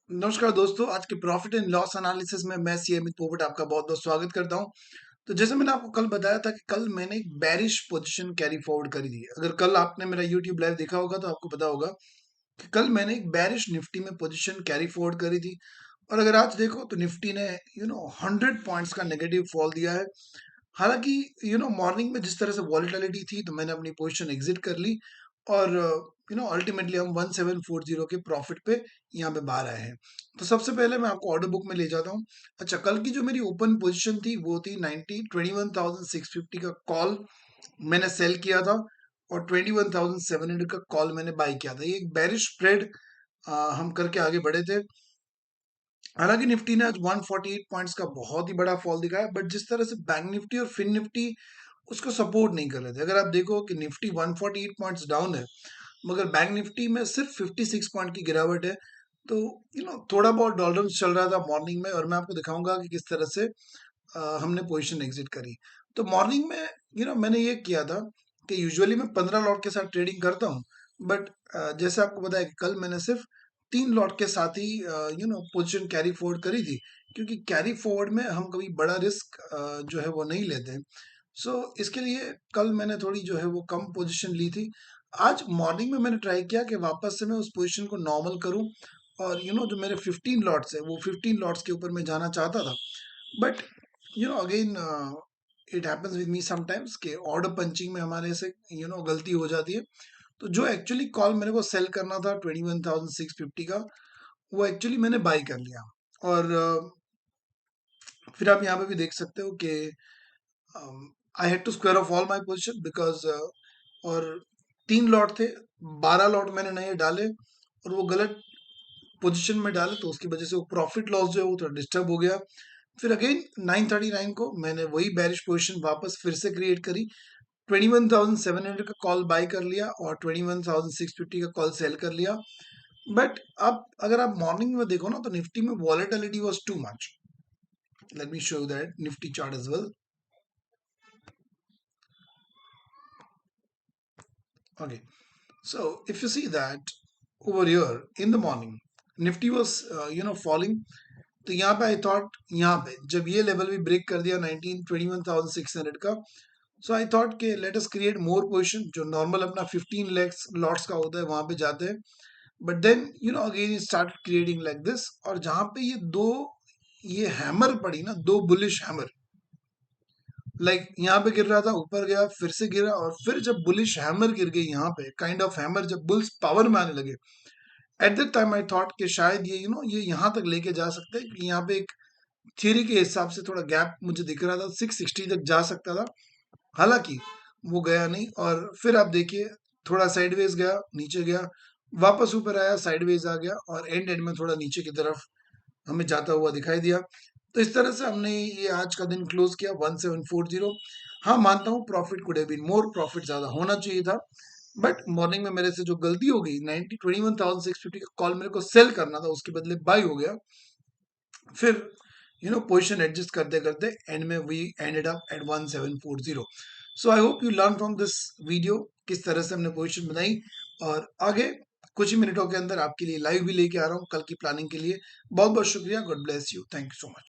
नमस्कार दोस्तों, आज के प्रॉफिट एंड लॉस एनालिसिस में मैं सी अमित पोपट आपका बहुत-बहुत स्वागत करता हूँ। तो जैसे मैंने आपको कल बताया था कि कल मैंने एक बेरिश पोजीशन कैरी फॉरवर्ड करी थी। अगर कल आपने मेरा यूट्यूब लाइव देखा होगा तो आपको पता होगा कि कल मैंने एक बेरिश निफ्टी में पोजीशन कैरी फॉरवर्ड करी थी और अगर आज देखो तो निफ्टी ने 100 पॉइंट्स का नेगेटिव फॉल दिया है। हालाँकि मॉर्निंग में जिस तरह से वॉलेटिलिटी थी तो मैंने अपनी पोजीशन एग्ज़िट कर ली और अल्टीमेटली हम 1740 के प्रॉफिट पे यहाँ पे बाहर आए हैं। तो सबसे पहले मैं आपको ऑर्डर बुक में ले जाता हूँ। अच्छा, कल की जो मेरी ओपन पोजीशन थी वो थी 21,650 का कॉल मैंने सेल किया था और 21,700 का कॉल मैंने बाय किया था। ये एक बेरिश स्प्रेड हम करके आगे बढ़े थे। हालांकि निफ्टी ने आज 148 पॉइंट्स का बहुत ही बड़ा फॉल दिखाया, बट जिस तरह से बैंक निफ्टी और फिन निफ्टी उसको सपोर्ट नहीं कर रहे थे। अगर आप देखो कि निफ्टी 148 पॉइंट्स डाउन है मगर बैंक निफ्टी में सिर्फ 56 पॉइंट की गिरावट है। तो थोड़ा बहुत डॉलर्स चल रहा था मॉर्निंग में और मैं आपको दिखाऊंगा कि किस तरह से हमने पोजीशन एग्जिट करी। तो मॉर्निंग में मैंने ये किया था कि यूजुअली मैं 15 लॉट के साथ ट्रेडिंग करता हूँ, बट जैसे आपको पता है कि कल मैंने सिर्फ 3 लॉट के साथ ही पोजीशन कैरी फॉरवर्ड करी थी, क्योंकि कैरी फॉरवर्ड में हम कभी बड़ा रिस्क जो है वो नहीं लेते हैं। सो इसके लिए कल मैंने थोड़ी जो है वो कम पोजीशन ली थी। आज मॉर्निंग में मैंने ट्राई किया कि वापस से मैं उस पोजीशन को नॉर्मल करूं और जो मेरे 15 लॉट्स है वो 15 लॉट्स के ऊपर मैं जाना चाहता था, but again it happens with me sometimes कि ऑर्डर पंचिंग में हमारे से गलती हो जाती है। तो जो एक्चुअली कॉल मेरे को सेल करना था 21,650 का, वो एक्चुअली मैंने बाई कर लिया। और फिर आप यहाँ पे भी देख सकते हो कि I had to square off all my position because और 3 लॉट थे, 12 लॉट मैंने नए डाले और वो गलत पोजीशन में डाले, तो उसकी वजह से वो प्रॉफिट लॉस जो है वो थोड़ा डिस्टर्ब हो गया। फिर अगेन 939 को मैंने वही बेरिश पोजीशन वापस फिर से क्रिएट करी, 21,700 का कॉल बाय कर लिया और 21,650 का कॉल सेल कर लिया। बट अब अगर आप मॉर्निंग में देखो ना तो निफ्टी में volatility was too much. Let me show you that Nifty chart as well. Okay, so if you see that over here in the morning, Nifty was falling. तो यहाँ पे आई थॉट, यहाँ पे जब ये लेवल भी break कर दिया 21,600 का, सो आई थॉट कि let us create more position, जो नॉर्मल अपना 15 लैक्स लॉट्स का होता है वहां पे जाते हैं। But then again start creating like this, और जहां पे ये हैमर पड़ी ना, दो बुलिश हैमर, लाइक यहाँ पे गिर रहा था, ऊपर गया, फिर से गिरा, और फिर जब बुलिश हैमर गिर गई यहाँ पे, काइंड ऑफ हैमर जब बुल्स पावर में आने लगे, at that time I thought कि शायद ये ये यहाँ तक लेके जा सकते हैं, क्योंकि यहाँ पे एक थियरी के हिसाब से थोड़ा गैप मुझे दिख रहा था, 660 तक जा सकता था। हालांकि वो गया नहीं, और फिर आप देखिए थोड़ा साइडवेज गया, नीचे गया, वापस ऊपर आया, साइडवेज आ गया, और एंड में थोड़ा नीचे की तरफ हमें जाता हुआ दिखाई दिया। तो इस तरह से हमने ये आज का दिन क्लोज किया 1740। हाँ, मानता हूँ profit could have been more, profit ज्यादा होना चाहिए था, बट मॉर्निंग में मेरे से जो गलती हो गई, 21,650 का कॉल मेरे को सेल करना था, उसके बदले बाई हो गया। फिर पोजीशन एडजस्ट करते करते एंड में we ended up at 1740। So I hope you learn from this video किस तरह से हमने पोजीशन बनाई, और आगे कुछ ही मिनटों के अंदर आपके लिए लाइव भी लेके आ रहा हूँ कल की प्लानिंग के लिए। बहुत बहुत शुक्रिया, God bless you, thank you so much.